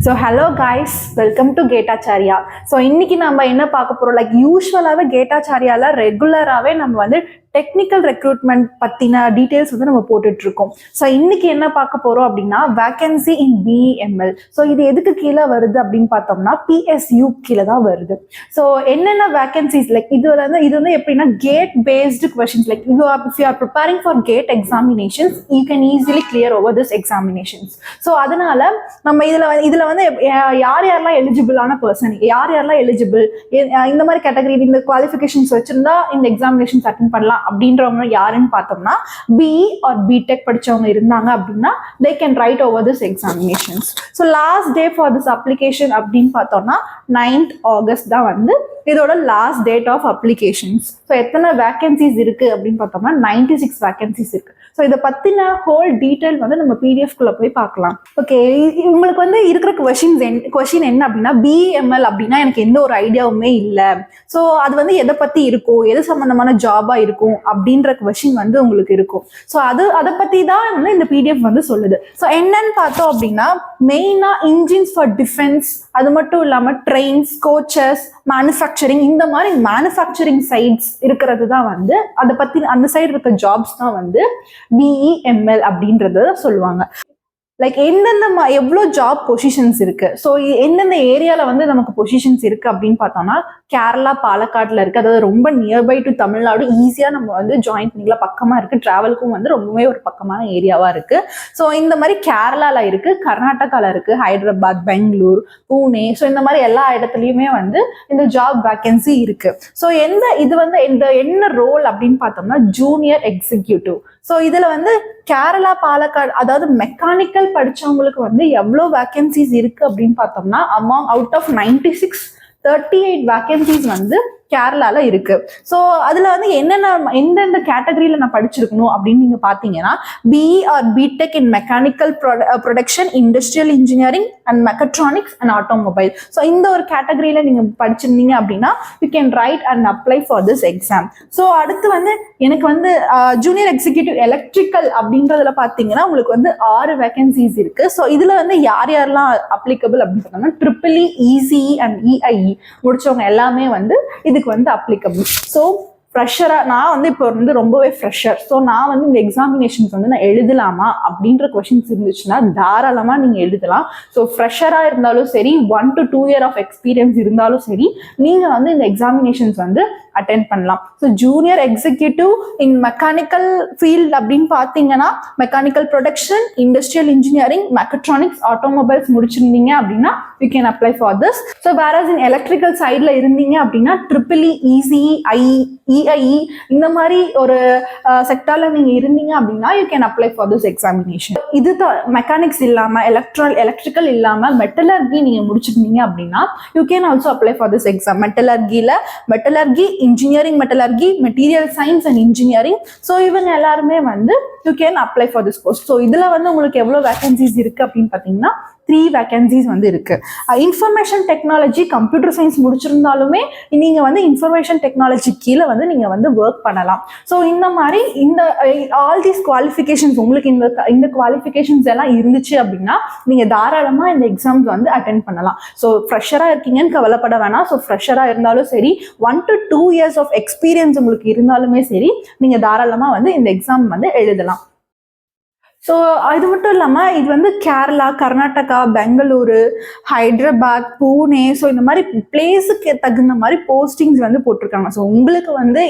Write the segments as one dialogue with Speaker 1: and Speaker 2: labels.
Speaker 1: So hello guys, welcome to Getacharya. So இன்னைக்கு நம்ம என்ன பார்க்க போறோம், லைக் யூஸ்வலாவே Getacharyaல ரெகுலராகவே நம்ம வந்து டெக்னிக்கல் ரெக்ரூட்மெண்ட் பற்றின டீட்டெயில்ஸ் வந்து நம்ம போட்டுட்டு இருக்கோம். ஸோ இன்னைக்கு என்ன பார்க்க போகிறோம் அப்படின்னா வேகன்சி இன் பிஎம்எல். ஸோ இது எதுக்கு கீழே வருது அப்படின்னு பார்த்தோம்னா பிஎஸ்யூ கீழே தான் வருது. ஸோ என்னென்ன வேகன்சிஸ் லைக் இது வந்து எப்படின்னா GATE based questions. Like if you are preparing for GATE examinations you can easily clear over this examinations. So அதனால நம்ம இதில் வந்து யாரெல்லாம் எலிஜிபிளான பர்சன், யாரெல்லாம் எலிஜிபிள், இந்த மாதிரி கேட்டகரி இந்த குவாலிஃபிகேஷன்ஸ் வச்சிருந்தா இந்த எக்ஸாமினேஷன்ஸ் அட்டென்ட் பண்ணலாம் அப்படின்றவங்க யாருன்னு பார்த்தோம்னா பிஇ ஆர் பிடெக் படிச்சவங்க இருந்தாங்க அப்படின்னா they can write over this examinations. So last day for this application அப்படின்னு பார்த்தோம்னா 9th August தான் வந்து இதோட last date of applications. So எத்தனை வேகன்சிஸ் இருக்கு அப்படின்னு பார்த்தோம்னா 96 வேகன்சிஸ் இருக்கு. ஸோ இதை பத்தின ஹோல் டீட்டெயில் வந்து நம்ம பிடிஎஃப்குள்ள போய் பார்க்கலாம். ஓகே, உங்களுக்கு வந்து இருக்கிற கொஷின் என்ன அப்படின்னா பிஎம்எல் அப்படின்னா எனக்கு எந்த ஒரு ஐடியாவுமே இல்லை, ஸோ அது வந்து எதை பத்தி இருக்கும், எது சம்பந்தமான ஜாபா இருக்கும் அப்படின்ற கொஷின் வந்து உங்களுக்கு இருக்கும். ஸோ அதை பத்தி தான் வந்து இந்த பிடிஎஃப் வந்து சொல்லுது. ஸோ என்னன்னு பார்த்தோம் அப்படின்னா மெயினா இன்ஜின்ஸ் ஃபார் டிஃபென்ஸ், அது மட்டும் இல்லாம ட்ரெயின்ஸ், கோச்சஸ், மேனுஃபேக்சரிங், இந்த மாதிரி மேனுஃபேக்சரிங் சைட்ஸ் இருக்கிறது தான் வந்து அதை பத்தி அந்த சைடு இருக்க ஜாப்ஸ் தான் வந்து பிஇஎம்எல் அப்படின்றத சொல்லுவாங்க. லைக் எவ்வளோ ஜாப் பொசிஷன்ஸ் இருக்கு, ஸோ எந்தெந்த ஏரியாவில் வந்து நமக்கு பொசிஷன்ஸ் இருக்கு அப்படின்னு பார்த்தோம்னா கேரளா, பாலக்காட்டில் இருக்கு. அதாவது ரொம்ப நியர்பை டு தமிழ்நாடு, ஈஸியாக நம்ம வந்து ஜாயின் பண்ணிக்கலாம், பக்கமாக இருக்கு, டிராவலுக்கும் வந்து ரொம்பவே ஒரு பக்கமான ஏரியாவாக இருக்கு. ஸோ இந்த மாதிரி கேரளாவில் இருக்கு, கர்நாடகாவில் இருக்கு, ஹைதராபாத், பெங்களூர், பூனே, ஸோ இந்த மாதிரி எல்லா இடத்துலையுமே வந்து இந்த ஜாப் வேகன்சி இருக்கு. ஸோ இது வந்து என்ன ரோல் அப்படின்னு பார்த்தோம்னா ஜூனியர் எக்ஸிக்யூட்டிவ். ஸோ இதுல வந்து கேரளா, பாலக்காடு, அதாவது மெக்கானிக்கல் படிச்சவங்களுக்கு வந்து எவ்வளோ வேகன்சிஸ் இருக்கு அப்படின்னு பார்த்தோம்னா அவுட் ஆஃப் 96 38 வேகன்சிஸ் வந்து கேரளால இருக்கு. ஸோ அதுல வந்து எந்தெந்த கேட்டகரியில நான் படிச்சிருக்கணும் அப்படின்னு நீங்க பாத்தீங்கன்னா BE or BTech in mechanical production, industrial engineering and mechatronics and automobile. So இந்த ஒரு கேட்டகரியில நீங்க படிச்சிருந்தீங்க அப்படின்னா you can write and apply for this exam. So அடுத்து வந்து எனக்கு வந்து ஜூனியர் எக்ஸிக்யூட்டிவ் எலக்ட்ரிக்கல் அப்படின்றதுல பாத்தீங்கன்னா உங்களுக்கு வந்து 6 வேகன்சிஸ் இருக்கு. ஸோ இதுல வந்து யாரெல்லாம் அப்ளிகபிள் அப்படின்னு பார்த்தோம்னா ட்ரிபிள் இசிஇ அண்ட் இஐஇ முடிச்சவங்க எல்லாமே வந்து இதுக்கு வந்து அப்ளிகபிள். ஸோ ஃப்ரெஷரா நான் வந்து இப்போ வந்து ரொம்பவே ஃப்ரெஷர், ஸோ நான் வந்து இந்த எக்ஸாமினேஷன்ஸ் வந்து நான் எழுதலாமா அப்படின்ற கொஷின்ஸ் இருந்துச்சுன்னா தாராளமா நீங்க எழுதலாம். ஸோ ஃப்ரெஷரா இருந்தாலும் சரி, 1 to 2 year ஆஃப் எக்ஸ்பீரியன்ஸ் இருந்தாலும் சரி, நீங்க வந்து இந்த எக்ஸாமினேஷன்ஸ் வந்து அட்டென்ட் பண்ணலாம். So junior executive in mechanical field அப்படின்னு பார்த்தீங்கன்னா mechanical production, industrial engineering, mechatronics, automobiles முடிச்சிருந்தீங்க அப்படின்னா you can apply for this. So whereas in electrical சைட்ல இருந்தீங்க அப்படின்னா ட்ரிபிள் இசிஇ, இஐஇ இந்த மாதிரி ஒரு செக்டார்ல நீங்க இருந்தீங்க அப்படின்னா you can apply for this examination. இது மெக்கானிக்ஸ் இல்லாம எலக்ட்ரிக்கல் இல்லாம மெட்டலர்கி நீங்க முடிச்சிருந்தீங்க அப்படின்னா you can also apply for this exam. Metallurgy, engineering metallurgy, material science and engineering, so இவங்க எல்லாருமே வந்து you can apply for this post. So இதுல வந்து உங்களுக்கு எவ்வளவு வேகன்சிஸ் இருக்கு அப்படின்னு பாத்தீங்கன்னா 3 வேகன்சிஸ் வந்து இருக்கு. இன்ஃபர்மேஷன் டெக்னாலஜி, கம்ப்யூட்டர் சயின்ஸ் முடிச்சிருந்தாலுமே நீங்க வந்து இன்ஃபர்மேஷன் டெக்னாலஜி கீழே வந்து நீங்க வந்து ஒர்க் பண்ணலாம். ஸோ இந்த மாதிரி இந்த ஆல் தீஸ் குவாலிஃபிகேஷன்ஸ் உங்களுக்கு இந்த குவாலிஃபிகேஷன்ஸ் எல்லாம் இருந்துச்சு அப்படின்னா நீங்க தாராளமா இந்த எக்ஸாம்ஸ் வந்து அட்டென்ட் பண்ணலாம். ஸோ ஃப்ரெஷரா இருக்கீங்கன்னு கவலைப்பட வேணாம். ஸோ ஃப்ரெஷரா இருந்தாலும் சரி, 1 to 2 years ஆஃப் எக்ஸ்பீரியன்ஸ் உங்களுக்கு இருந்தாலுமே சரி, நீங்க தாராளமா வந்து இந்த எக்ஸாம் வந்து எழுதலாம். ஸோ அது மட்டும் இல்லாமல் இது வந்து கேரளா, கர்நாடகா, பெங்களூரு, ஹைதராபாத், பூனே, ஸோ இந்த மாதிரி பிளேஸுக்கு தகுந்த மாதிரி போஸ்டிங்ஸ் வந்து போட்டிருக்காங்க. ஸோ உங்களுக்கு வந்து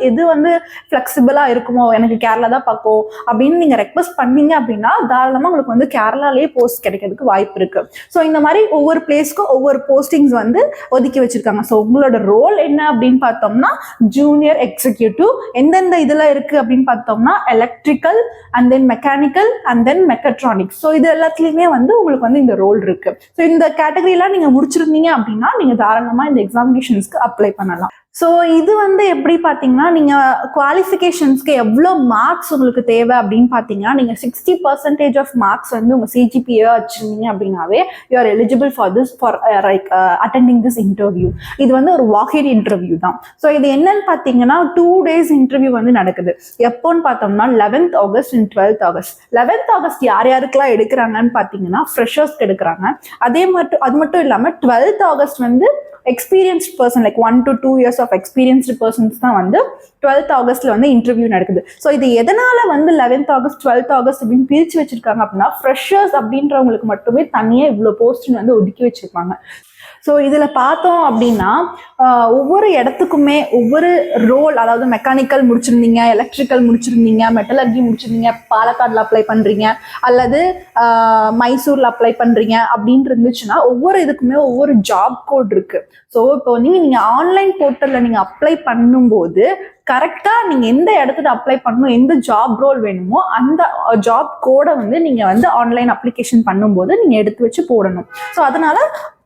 Speaker 1: எது வந்து ஃப்ளெக்சிபிளாக இருக்குமோ, எனக்கு கேரளா தான் பார்க்கும் அப்படின்னு நீங்கள் ரெக்வஸ்ட் பண்ணீங்க அப்படின்னா தாராளமாக உங்களுக்கு வந்து கேரளாலேயே போஸ்ட் கிடைக்கிறதுக்கு வாய்ப்பு இருக்கு. ஸோ இந்த மாதிரி ஒவ்வொரு பிளேஸ்க்கும் ஒவ்வொரு போஸ்டிங்ஸ் வந்து ஒதுக்கி வச்சிருக்காங்க. ஸோ உங்களோட ரோல் என்ன அப்படின்னு பார்த்தோம்னா ஜூனியர் எக்ஸிக்யூட்டிவ் எந்தெந்த இதில் இருக்கு அப்படின்னு பார்த்தோம்னா electrical and then mechanical and then mechatronics. So இது எல்லாத்துலயுமே வந்து உங்களுக்கு வந்து இந்த ரோல் இருக்கு. ஸோ இந்த கேட்டகரியெல்லாம் நீங்க முடிச்சிருந்தீங்க அப்படின்னா நீங்க தாராளமா இந்த எக்ஸாமினேஷன்ஸ்க்கு அப்ளை பண்ணலாம். ஸோ இது வந்து எப்படி பார்த்தீங்கன்னா, நீங்கள் குவாலிஃபிகேஷன்ஸ்க்கு எவ்வளோ மார்க்ஸ் உங்களுக்கு தேவை அப்படின்னு பார்த்தீங்கன்னா, நீங்கள் 60% ஆஃப் மார்க்ஸ் வந்து உங்கள் சிஜிபிஏ வச்சுருந்தீங்க அப்படின்னாவே you are eligible for like attending this interview. இது வந்து ஒரு வாக்-இன் இன்டர்வியூ தான். ஸோ இது என்னன்னு பார்த்தீங்கன்னா 2 days இன்டர்வியூ வந்து நடக்குது. எப்போன்னு பார்த்தோம்னா 11th August and 12th August. 11th August யார் யாருக்கெல்லாம் எடுக்கிறாங்கன்னு பார்த்தீங்கன்னா ஃப்ரெஷர்ஸ்க்கு எடுக்கிறாங்க. அது மட்டும் இல்லாமல் 12th August வந்து experienced person like 1 to 2 years of experienced persons தான் வந்து 12th Augustல வந்து இன்டர்வியூ நடக்குது. ஸோ இது எதனால வந்து 11th August 12th August அப்படின்னு பிரித்து வச்சிருக்காங்க அப்படின்னா, ஃப்ரெஷர்ஸ் அப்படின்றவங்களுக்கு மட்டுமே தனியாக இவ்வளோ போஸ்டிங் வந்து ஒதுக்கி வச்சிருப்பாங்க. ஸோ இதில் பார்த்தோம் அப்படின்னா ஒவ்வொரு இடத்துக்குமே ஒவ்வொரு ரோல், அதாவது மெக்கானிக்கல் முடிச்சிருந்தீங்க, எலக்ட்ரிக்கல் முடிச்சிருந்தீங்க, மெட்டலர்ஜி முடிச்சிருந்தீங்க, பாலக்காடில் அப்ளை பண்ணுறீங்க அல்லது மைசூரில் அப்ளை பண்ணுறீங்க அப்படின்னு இருந்துச்சுன்னா ஒவ்வொரு இதுக்குமே ஒவ்வொரு ஜாப் கோட் இருக்குது. ஸோ இப்போ நீங்கள் ஆன்லைன் போர்ட்டலில் நீங்கள் அப்ளை பண்ணும்போது கரெக்டாக நீங்கள் எந்த இடத்துல அப்ளை பண்ணணும், எந்த ஜாப் ரோல் வேணுமோ அந்த ஜாப் கோடை வந்து நீங்கள் வந்து ஆன்லைன் அப்ளிகேஷன் பண்ணும்போது நீங்கள் எடுத்து வச்சு போடணும். ஸோ அதனால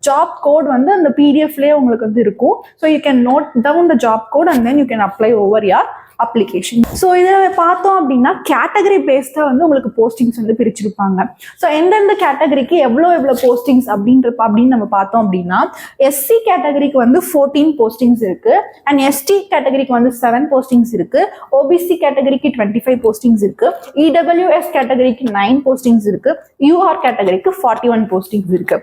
Speaker 1: ஜாப் கோட் வந்து அந்த பிடிஎஃப்லேயே உங்களுக்கு வந்து இருக்கும். So you can note down the job code and then you can apply over your application. So இதில் பார்த்தோம் அப்படின்னா கேட்டகரி பேஸ்டாக வந்து உங்களுக்கு போஸ்டிங்ஸ் வந்து பிரிச்சிருப்பாங்க. ஸோ எந்தெந்த கேட்டகரிக்கு எவ்வளோ போஸ்டிங்ஸ் அப்படின்னு நம்ம பார்த்தோம் அப்படின்னா, எஸ்சி கேட்டகரிக்கு வந்து 14 போஸ்டிங்ஸ் இருக்கு அண்ட் எஸ்டி கேட்டகரிக்கு வந்து 7 போஸ்டிங்ஸ் இருக்கு. ஓபிசி கேட்டகரிக்கு 25 போஸ்டிங்ஸ் இருக்கு. இடபிள்யூஎஸ் கேட்டகரிக்கு 9 போஸ்டிங்ஸ் இருக்கு. யூஆர் கேட்டகரிக்கு 41 போஸ்டிங்ஸ் இருக்கு.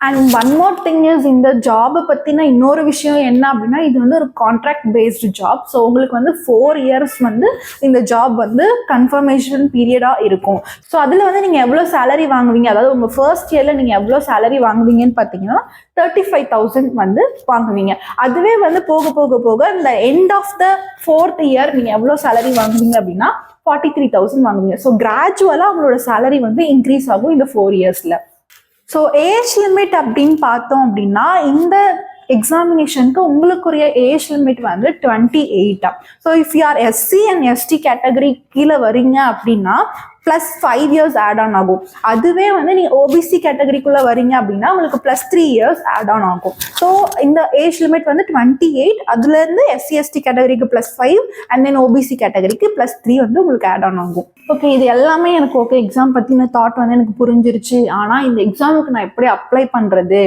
Speaker 1: And one more thing is, இந்த ஜாபை பற்றின இன்னொரு விஷயம் என்ன அப்படின்னா, இது வந்து ஒரு கான்ட்ராக்ட் பேஸ்டு ஜாப். ஸோ உங்களுக்கு வந்து 4 years வந்து இந்த ஜாப் வந்து கன்ஃபர்மேஷன் பீரியடாக இருக்கும். ஸோ அதில் வந்து நீங்கள் எவ்வளோ சேலரி வாங்குவீங்க, அதாவது உங்கள் ஃபர்ஸ்ட் இயரில் நீங்கள் எவ்வளோ சேலரி வாங்குவீங்கன்னு பார்த்தீங்கன்னா 35,000 வந்து வாங்குவீங்க. அதுவே வந்து போக போக போக இந்த end of the 4th year நீங்கள் எவ்வளோ சேலரி வாங்குவீங்க அப்படின்னா 43,000 வாங்குவீங்க. ஸோ கிராஜுவலாக உங்களோட சேலரி வந்து இன்க்ரீஸ் ஆகும் இந்த 4 yearsல. ஸோ ஏஜ் லிமிட் அப்படின்னு பார்த்தோம் அப்படின்னா, இந்த எக்ஸாமினேஷனுக்கு உங்களுக்குரிய ஏஜ் லிமிட் வந்து 28. So if you are SC and ST category கீழே வரீங்க அப்படின்னா +5 years ஆட் ஆன் ஆகும். அதுவே வந்து நீ ஓபிசி கேட்டகரிக்குள்ளே வரீங்க அப்படின்னா உங்களுக்கு +3 years ஆட் ஆன் ஆகும். ஸோ இந்த ஏஜ் லிமிட் வந்து 28. அதுலேருந்து எஸ்சி எஸ்டி கேட்டகரிக்கு +5 அண்ட் தென் ஓபிசி கேட்டகரிக்கு +3 வந்து உங்களுக்கு ஆட் ஆன் ஆகும். ஓகே, இது எல்லாமே எனக்கு ஓகே, எக்ஸாம் பற்றின தாட் வந்து எனக்கு புரிஞ்சிருச்சு. ஆனால் இந்த எக்ஸாமுக்கு நான் எப்படி அப்ளை பண்ணுறது,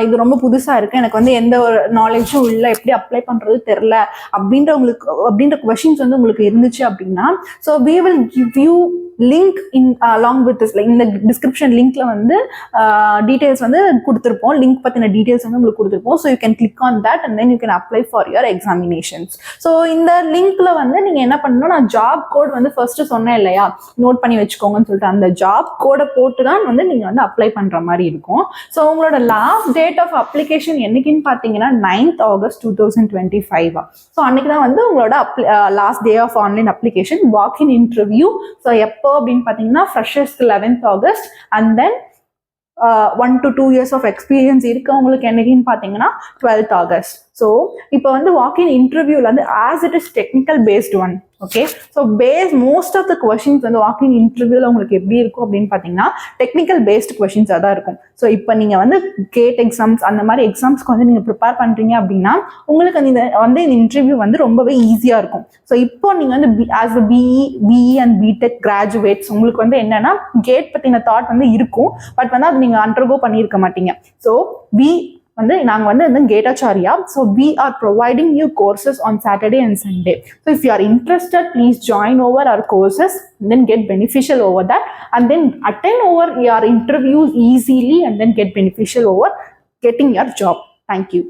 Speaker 1: இது ரொம்ப புதுசாக இருக்குது, எனக்கு வந்து எந்த ஒரு நாலேஜும் இல்லை, எப்படி அப்ளை பண்ணுறது தெரில அப்படின்ற கொஷின்ஸ் வந்து உங்களுக்கு இருந்துச்சு அப்படின்னா, so we will give you link along with this, இந்த டிஸ்கிரிப்ஷன் லிங்க்ல வந்து டீடைல்ஸ் வந்து கொடுத்துருப்போம். லிங்க் பற்றின டீடைல்ஸ் வந்து உங்களுக்கு கொடுத்துருப்போம். So you can click on that and then you can apply for your examinations. So இந்த லிங்க்ல வந்து நீங்கள் என்ன பண்ணணும், நான் ஜாப் கோட் வந்து ஃபர்ஸ்ட் சொன்னேன் இல்லையா, நோட் பண்ணி வச்சுக்கோங்கன்னு சொல்லிட்டு அந்த ஜாப் கோடை போட்டு தான் வந்து நீங்கள் வந்து அப்ளை பண்ணுற மாதிரி இருக்கும். ஸோ உங்களோட லாஸ்ட் டேட் ஆஃப் அப்ளிகேஷன் என்னைக்குன்னு பார்த்தீங்கன்னா 9th August 2025. ஸோ அன்னைக்கு தான் வந்து உங்களோட last day of online application. Walk in interview so எப்போ அப்படின்னு பார்த்தீங்கன்னா ஃப்ரெஷர்ஸ்க்கு 11th August and then 1 to 2 years of experience இருக்கவங்களுக்கு என்னைக்குன்னு பார்த்தீங்கன்னா 12th August. ஸோ இப்போ வந்து வாக்-இன் இன்டர்வியூவில் வந்து as it is technical based one. Okay, so most of the questions வந்து வாக்-இன் இன்டர்வியூவில் உங்களுக்கு எப்படி இருக்கும் அப்படின்னு பார்த்தீங்கன்னா டெக்னிக்கல் பேஸ்ட் கொஷின்ஸாக தான் இருக்கும். ஸோ இப்போ நீங்கள் வந்து கேட் எக்ஸாம்ஸ் அந்த மாதிரி எக்ஸாம்ஸ்க்கு வந்து நீங்கள் ப்ரிப்பேர் பண்ணுறீங்க அப்படின்னா உங்களுக்கு இந்த இன்டர்வியூ வந்து ரொம்பவே ஈஸியாக இருக்கும். ஸோ இப்போ நீங்கள் வந்து as a BE and BTech graduates உங்களுக்கு வந்து என்னன்னா கேட் பற்றின தாட் வந்து இருக்கும், பட் வந்து அது நீங்கள் அண்டர்கோ பண்ணியிருக்க மாட்டீங்க. ஸோ நாங்கள் வந்து இந்த கேட்டாச்சாரியா, so we are providing you courses on Saturday and Sunday. So if you are interested, please join over our courses and then get beneficial over that and then attend over your interviews easily and then get beneficial over getting your job. Thank you.